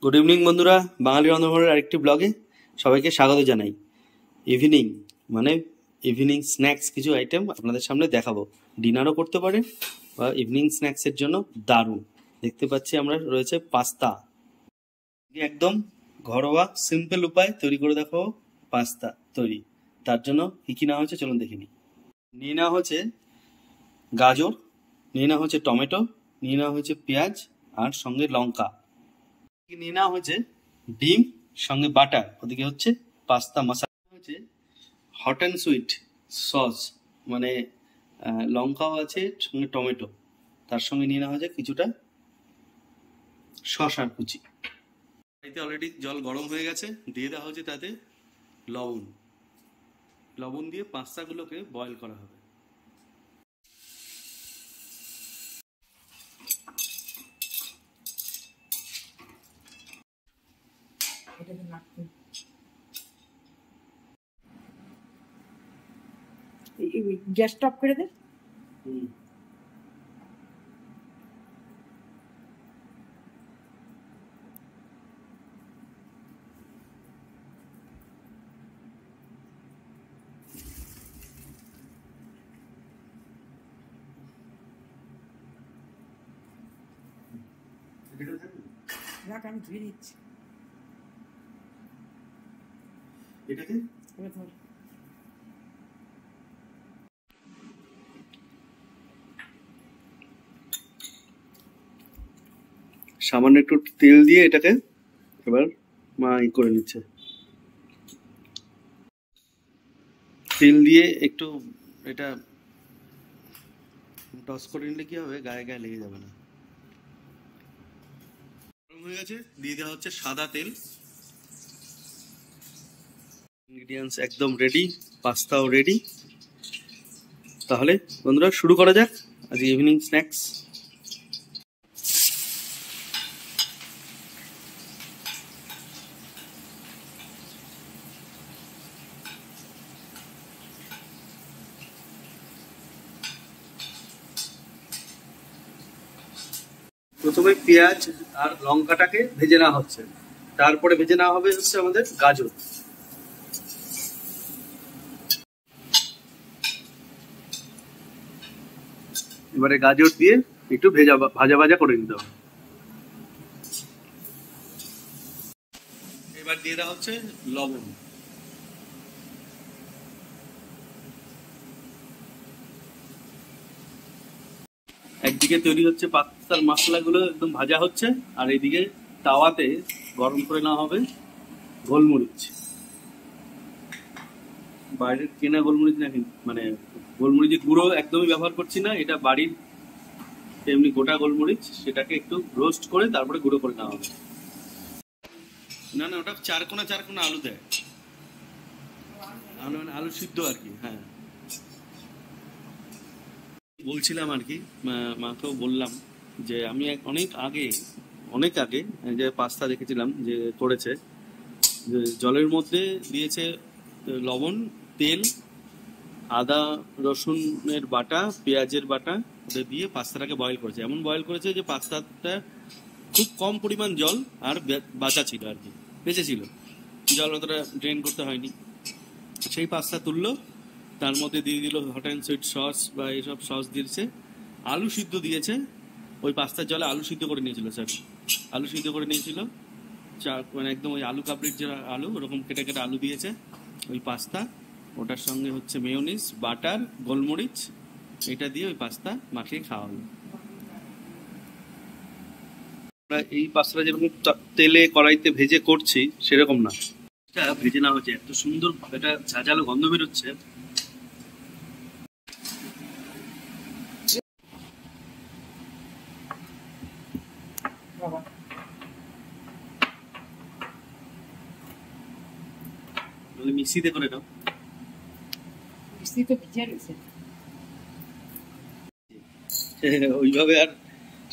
Good evening বন্ধুরা, বাঙালি রন্ধনঘরের আরেকটি ব্লগে সবাইকে স্বাগত জানাই। ইভিনিং মানে ইভিনিং স্ন্যাক্স কিছু আইটেম আপনাদের সামনে দেখাবো। ডিনারও করতে পারেন বা ইভিনিং স্ন্যাক্সের জন্য দারুণ। দেখতে পাচ্ছি আমরা রয়েছে পাস্তা, একদম ঘরোয়া সিম্পল উপায় তৈরি করে দেখাবো পাস্তা তৈরি। তার জন্য কি কি নেওয়া হচ্ছে চলুন দেখে নিই। নিয়ে নেওয়া হচ্ছে গাজর, নিয়ে নেওয়া হচ্ছে টমেটো, নিয়ে নেওয়া হচ্ছে পেঁয়াজ আর সঙ্গে লঙ্কা, নিয়ে নেওয়া হয়েছে ডিম সঙ্গে বাটার, ওদিকে হচ্ছে পাস্তা মশলা, হচ্ছে হট অ্যান্ড সুইট সস মানে লঙ্কাও আছে সঙ্গে টমেটো, তার সঙ্গে নিয়ে নেওয়া হয়েছে কিছুটা শসার কুচি। এতে অলরেডি জল গরম হয়ে গেছে, দিয়ে দেওয়া হচ্ছে তাতে লবণ। লবণ দিয়ে পাস্তাগুলোকে বয়েল করা হবে। গ্যাস স্টপ করে দে। রাখ, আমি ধুয়ে দিচ্ছি। এটাকে সামান্য একটু তেল দিয়ে এটাকে এবার মা করে নিচ্ছে। তেল দিয়ে একটু এটা টস করে নিলে কি হবে, গায়ে গায়ে লেগে যাবে না। গরম হয়ে গেছে, দিয়ে দেওয়া হচ্ছে সাদা তেল। ইনগ্রিডিয়েন্টস একদম রেডি, পাস্তাও রেডি। তাহলে বন্ধুরা শুরু করা যাক আজ ইভিনিং স্ন্যাক্স। প্রথমে পেঁয়াজ আর লঙ্কাটাকে ভেজে নেওয়া হচ্ছে, তারপরে ভেজে নেওয়া হবে হচ্ছে আমাদের গাজর। এবারে গাজর দিয়ে একটু ভাজা ভাজা করে নিতে হবে। এবার দিয়ে দেওয়া হচ্ছে লবণ। একদিকে তৈরি হচ্ছে পাস্তার মশলাগুলো একদম ভাজা হচ্ছে, আর এইদিকে তাওয়াতে গরম করে নেওয়া হবে গোলমরিচ। বাইরের কেনা গোলমরিচ না, মানে গোলমরিচের গুঁড়ো একদমই ব্যবহার করছি না, এটা বাড়ির এমনি গোটা গোলমরিচ, সেটাকে একটু রোস্ট করে তারপরে গুঁড়ো করে নেওয়া হবে। না না, ওটা চারকোনা চারকোনা আলু দেয়, আলু মানে আলু সিদ্ধ আর কি। হ্যাঁ, বলছিলাম আর কি, মাকেও বললাম যে আমি অনেক আগে যে পাস্তা দেখেছিলাম যে করেছে, যে জলের মধ্যে দিয়েছে লবণ, তেল, আদা রসুনের বাটা, পেঁয়াজের বাটা, ওটা দিয়ে পাস্তাটাকে বয়েল করেছে। এমন বয়েল করেছে যে পাস্তাটা খুব কম পরিমাণ জল আর বাঁচা ছিল আর কি, বেঁচে ছিল, জল অতটা ড্রেন করতে হয়নি। সেই পাস্তা তুললো, তার মধ্যে দিয়ে দিল হট অ্যান্ড সুইট সস বা এইসব সস দিয়েছে, আলু সিদ্ধ দিয়েছে। ওই পাস্তার জলে আলু সিদ্ধ করে নিয়েছিল, স্যার আলু সিদ্ধ করে নিয়েছিল, মানে একদম ওই আলু কাবলির যে আলু ওরকম কেটে কেটে আলু দিয়েছে ওই পাস্তা। ওটার সঙ্গে হচ্ছে মেয়োনিজ, বাটার, গোলমরিচ, এটা দিয়ে ওই পাস্তা মাখিয়ে খাওয়া হলো। আমরা এই পাস্তাটা যেরকম তেলে কড়াইতে ভেজে করছি সেরকম না, এটা ভেজে না হচ্ছে, এত সুন্দর এটা ঝাঁঝালো গন্ধ বেরোচ্ছে। মিক্সিতে করে নাও, মিক্সি তো ভিজে রয়েছে। ওইভাবে আর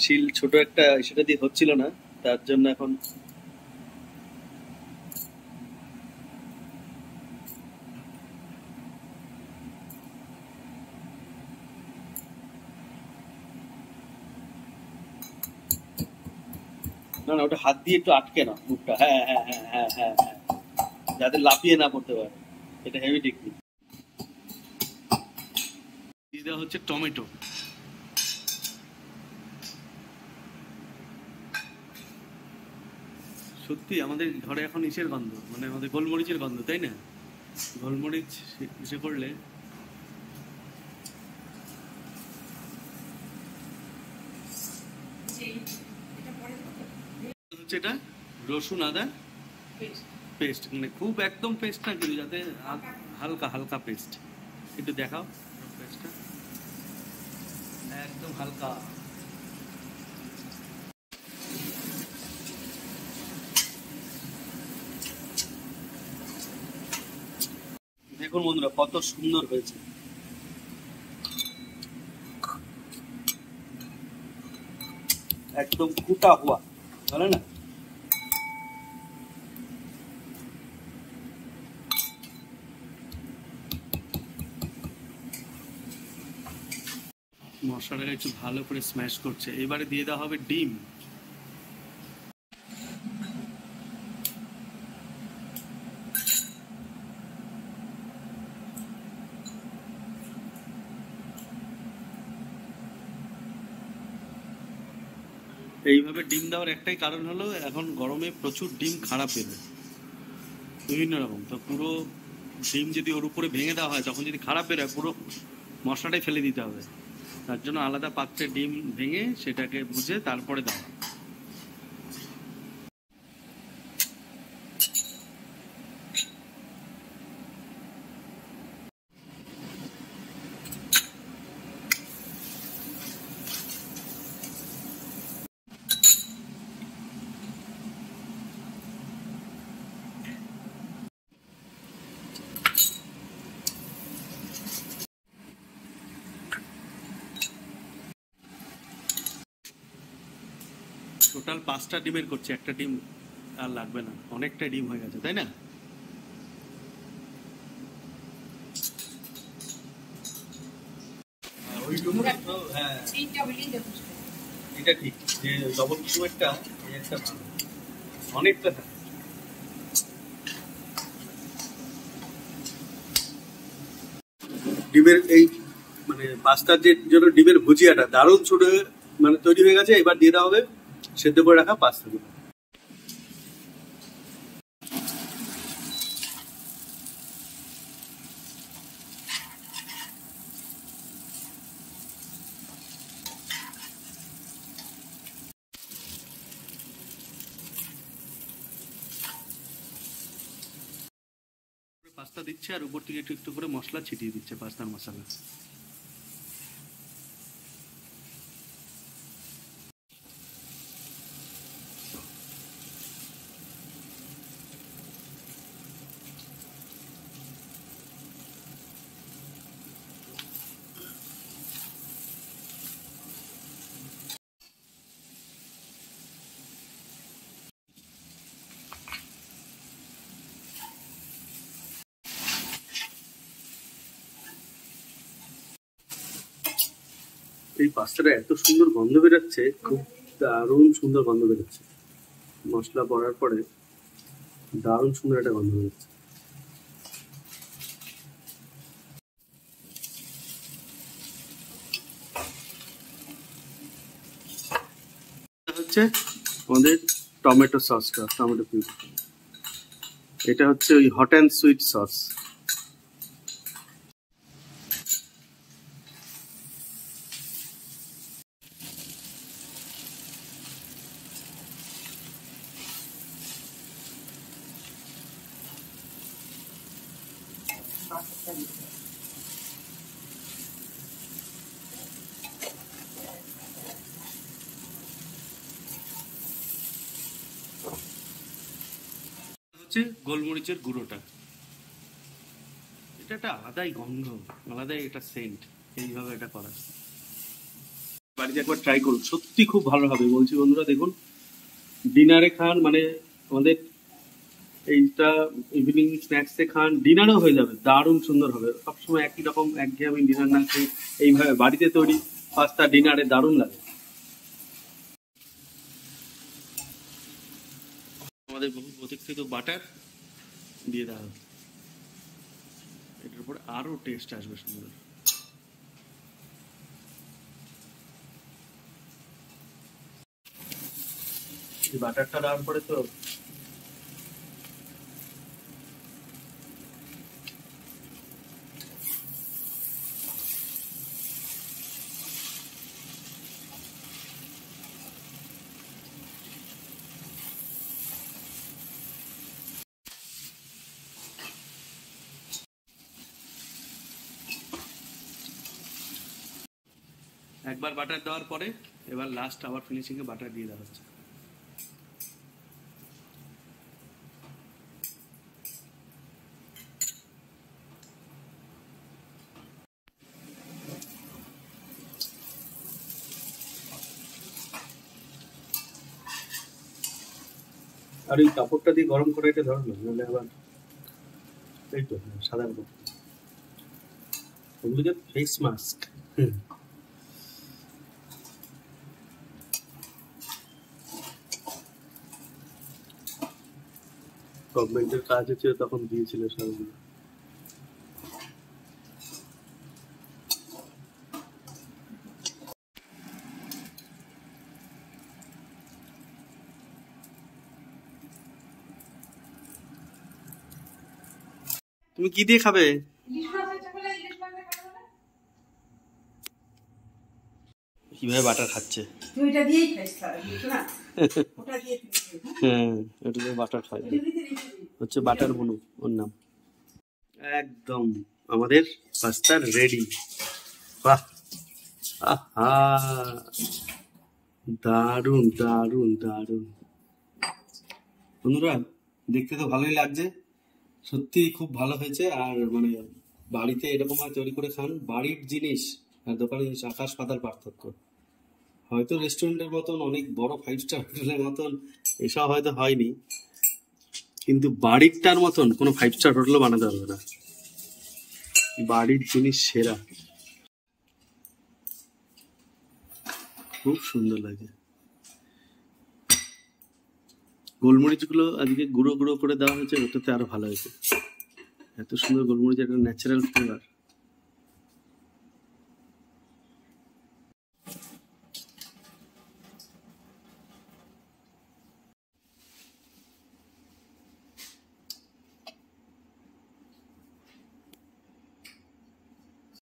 শিল ছোট একটা সেটা দিয়ে হচ্ছিল না, তার জন্য এখন না না, ওটা হাত দিয়ে একটু আটকে না মুখটা, হ্যাঁ হ্যাঁ হ্যাঁ হ্যাঁ হ্যাঁ হ্যাঁ, যাতে লাফিয়ে না পড়তে পারে। এটা হেভি টেকনিক। দিয়ে দেওয়া হচ্ছে টমেটো। সত্যি আমাদের ঘরে এখন ইসের গন্ধ, মানে আমাদের গোলমরিচের গন্ধ, তাই না? গোলমরিচ ইসে করলে হচ্ছে এটা রসুন আদা পেস্ট, মানে খুব একদম পেস্ট না কিন্তু, যাতে হালকা হালকা পেস্ট। একটু দেখাও পেস্টটা, একদম হালকা। দেখুন বন্ধুরা কত সুন্দর হয়েছে, একদম কুটা হুয়া, বলে না? মশলাটা একটু ভালো করে স্ম্যাশ করছে। এবারে দিয়ে দেওয়া হবে ডিম। এইভাবে ডিম দেওয়ার একটাই কারণ হলো, এখন গরমে প্রচুর ডিম খারাপ বেরোয় বিভিন্ন রকম, তো পুরো ডিম যদি ওর উপরে ভেঙে দেওয়া হয়, তখন যদি খারাপ বেরোয় পুরো মশলাটাই ফেলে দিতে হবে। তার জন্য আলাদা পাত্রে ডিম ভেঙে সেটাকে বুঝে তারপরে দেওয়া। টোটাল 5টা ডিমের করছে, একটা ডিম আর লাগবে না, অনেকটা ডিম হয়ে গেছে, তাই না? হ্যাঁ এটা ঠিক, যে ডবল কুসুমেরটা একটা ভালো, অনেকটা থাকে। ডিমের এই মানে পাস্তার যে জন্য ডিমের ভুজিয়াটা দারুণ ছোট মানে তৈরি হয়ে গেছে। এবার দিয়ে দেওয়া হবে সেদ্ধ করে রাখা পাস্তাগুলো। পাস্তা দিচ্ছে আর উপর থেকে একটু একটু করে মশলা ছিটিয়ে দিচ্ছে, পাস্তার মশলা। এই পাস্তাটা এত সুন্দর গন্ধ বেরোচ্ছে, খুব দারুণ সুন্দর গন্ধ বেরোচ্ছে। মশলা পড়ার পরে দারুণ সুন্দর একটা গন্ধ বেরোচ্ছে। হচ্ছে আমাদের টমেটো সসটা, টমেটো পিউরি। এটা হচ্ছে ওই হট অ্যান্ড সুইট সস। হচ্ছে গোলমরিচের গুঁড়োটা, এটা একটা আলাদাই গন্ধ, আলাদাই একটা সেন্ট। এইভাবে এটা করা, বাড়িতে একবার ট্রাই করুন, সত্যি খুব ভালো হবে বলছি বন্ধুরা। দেখুন ডিনারে খান, মানে আমাদের এইটা ইভিনিং স্ন্যাক্সে খান, ডিনারও হয়ে যাবে, দারুণ সুন্দর হবে। সবসময় একই রকম একঘেয়েমি ডিনার না খেয়ে এইভাবে বাড়িতে তৈরি পাস্তা ডিনারে দারুণ লাগে। আমাদের বহু প্রতীক্ষিত বাটার দিয়ে দেওয়া হবে। এটার উপরে আরো টেস্ট আসবে সুন্দর। এই বাটারটা দেওয়ার পরে তো একবার বাটার দেওয়ার পরে এবার লাস্ট আবার ফিনিশিং এ বাটার দিয়ে দেওয়া হচ্ছে। আর এই কাপড়টা দিয়ে গরম করে এটা ধরো না, নাহলে আবার এই তো সাদা কাপড়, ওগুলো যে ফেস মাস্ক। গভর্নমেন্টের কাজ হচ্ছে তখন দিয়েছিল সবগুলো। তুমি কি দিয়ে খাবে? কিভাবে বাটার খাচ্ছে? ওইটা দিয়েই খাইস না, ওটা দিয়ে হ্যাঁ, এটা দিয়ে বাটার খায়, হচ্ছে বাটার বনু ওর নাম। একদম আমাদের পাস্তা রেডি। বাহ, আহা, দারুন দারুন দারুন। বন্ধুরা দেখতে তো ভালোই লাগছে, সত্যি খুব ভালো হয়েছে। আর মানে বাড়িতে এরকম ভাবে তৈরি করে খান, বাড়ির জিনিস আর দোকানের জিনিস আকাশ পাতাল পার্থক্য। হয়তো রেস্টুরেন্টের মতন অনেক বড় 5 স্টার হোটেলের মতন এসব হয়তো হয়নি, কিন্তু বাড়িরটার মতন কোনো 5 স্টার হোটেলও বানাতে পারবে না। বাড়ির জিনিস সেরা, খুব সুন্দর লাগে। গোলমরিচ গুলো আজকে গুঁড়ো গুঁড়ো করে দেওয়া হয়েছে, ওটাতে আরো ভালো হয়েছে। এত সুন্দর গোলমরিচ, একটা ন্যাচারাল ফ্লেভার।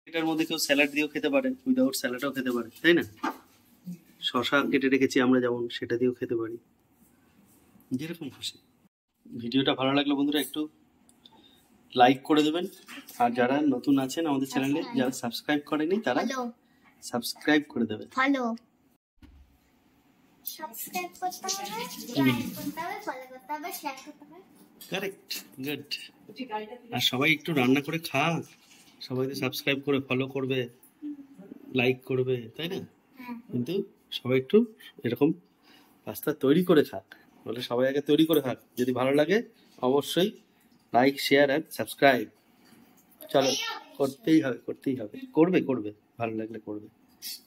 এটার মধ্যে কেউ স্যালাড দিয়েও খেতে পারে, উইদাউট স্যালাডও খেতে পারে, তাই না? শশা কেটে রেখেছি আমরা, যেমন সেটা দিয়েও খেতে পারি, যেরকম খুশি। ভিডিওটা ভালো লাগলে বন্ধুরা একটু লাইক করে দেবেন, আর যারা নতুন আছেন আমাদের চ্যানেলে, যারা সাবস্ক্রাইব করেনি তারা সাবস্ক্রাইব করে দেবেন। ফলো সাবস্ক্রাইব করতে হবে, লাইক করতে হবে, ফলো করতে হবে, শেয়ার করতে হবে। Correct, good. আর সবাই একটু রান্না করে খাক, সবাই তো সাবস্ক্রাইব করে ফলো করবে, লাইক করবে, তাই না? কিন্তু সবাই একটু এরকম পাস্তা তৈরি করে খাক, বলে সবাই আগে তৈরি করে খাক। যদি ভালো লাগে অবশ্যই লাইক, শেয়ার আর সাবস্ক্রাইব। চলো, করতেই হবে, করতেই হবে, করবে করবে, ভালো লাগলে করবে।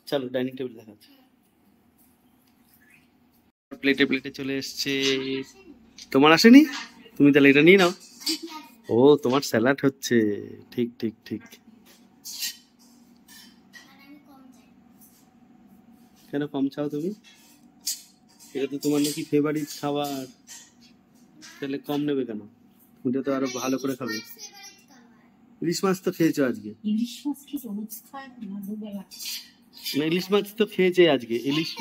চলো ডাইনিং টেবিল দেখা যাচ্ছে। প্লেটে প্লেটে চলে এসছে। তোমার আসেনি? তুমি তাহলে এটা নিয়ে নাও। ও, তোমার স্যালাড হচ্ছে, ঠিক ঠিক ঠিক। কেন কম চাও তুমি? এটা তো তোমার নাকি ফেভারিট খাবার, তাহলে কম নেবে কেন? তুমি তো আরো ভালো করে খাবে। ইলিশ মাছ তো খেয়েছো আজকে? ইলিশ মাছ কি রোজ খায় না, দুবেলা? না, ইলিশ মাছ তো খেয়েছে আজকে। ইলিশ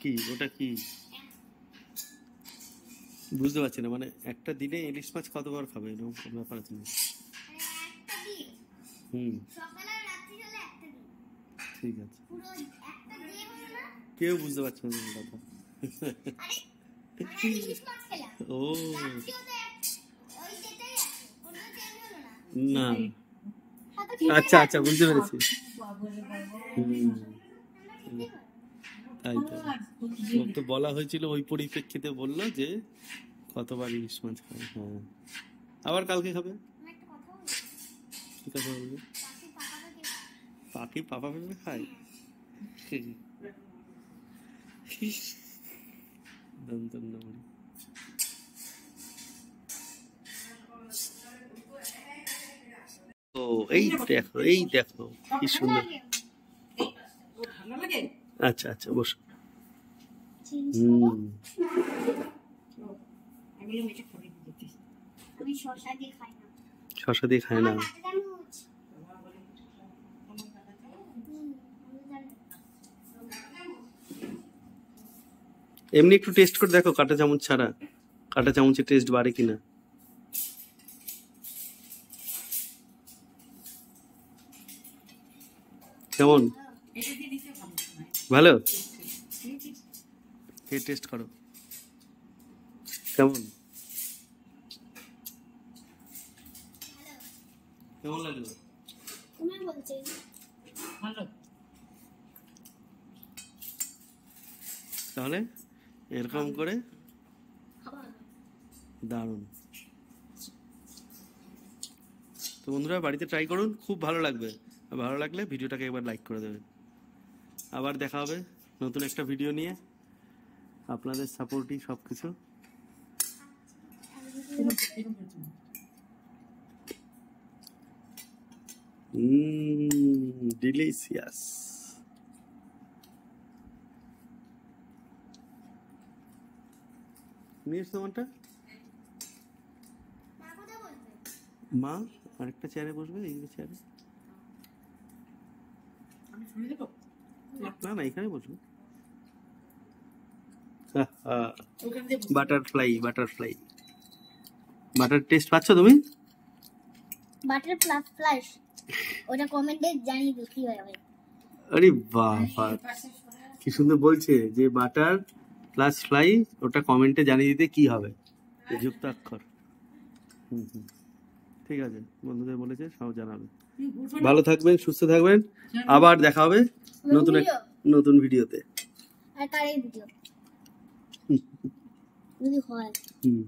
কি, ওটা কি বুঝতে পারছি না, মানে একটা দিনে ইলিশ মাছ কতবার খাবে, এরকম কোনো ব্যাপার আছে না? ঠিক আছে, কেউ বুঝতে পারছে না কথা। ও না, আচ্ছা আচ্ছা, বুঝতে পেরেছি। তাই তো, ওর তো বলা হয়েছিল, ওই পরিপ্রেক্ষিতে বললো যে কতবার ইলিশ মাছ খাবে, হ্যাঁ আবার কালকে খাবে। আমি একটা কথা বলবো, কি কথা বলবে? পাখি পাপা পেঁপে পাখি পাপা পেঁপে খায়? দন্তন্য বলি। ও এই দেখো কি সুন্দর। ওর ভালো লাগে? আচ্ছা আচ্ছা বসো। চিনি হুম আমি বললাম এটা করে দিতে। আমি শসা দিয়ে খাই না। শসা দিয়ে খায় না। আমার কাছে চামচ। এমনি একটু টেস্ট করে দেখো কাঁটা চামচ ছাড়া, কাঁটা চামচের টেস্ট বাড়ে কিনা। কেমন? এটা দিয়ে দিতে ভালো নয়। ভালো? খেয়ে টেস্ট করো কেমন, কেমন লাগলো? তুমি বলছি ভালো। তাহলে এরকম করে খাবার দারুণ। তো বন্ধুরা বাড়িতে ট্রাই করুন, খুব ভালো লাগবে। আর ভালো লাগলে ভিডিওটাকে একবার লাইক করে দেবেন। আবার দেখা হবে নতুন একটা ভিডিও নিয়ে। আপনাদের সাপোর্টই সব কিছু। ডিলিশিয়াস। নিয়ে এসো তোমারটা। মা কথা বলবে। মা আরেকটা চেয়ারে বসবে, এই চেয়ারে। আমি শুনে দেবো? না না এখানে বসবে। ওখানে দিয়ে বসে। বাটারফ্লাই বাটার টেস্ট পাচ্ছ তুমি? বাটার প্লাস প্লাস ওটা কমেন্টে জানিয়ে দিও কি হবে। আরে বাবা কি সুন্দর বলছে যে বাটার প্লাস ফ্লাই, ওটা কমেন্টে জানিয়ে দিতে কি হবে, যুক্তাক্ষর। ঠিক আছে, বন্ধুদের বলেছে সব জানাবে। ভালো থাকবেন, সুস্থ থাকবেন, আবার দেখা হবে নতুন ভিডিওতে। আর কারের ভিডিও যদি হয়। হুম।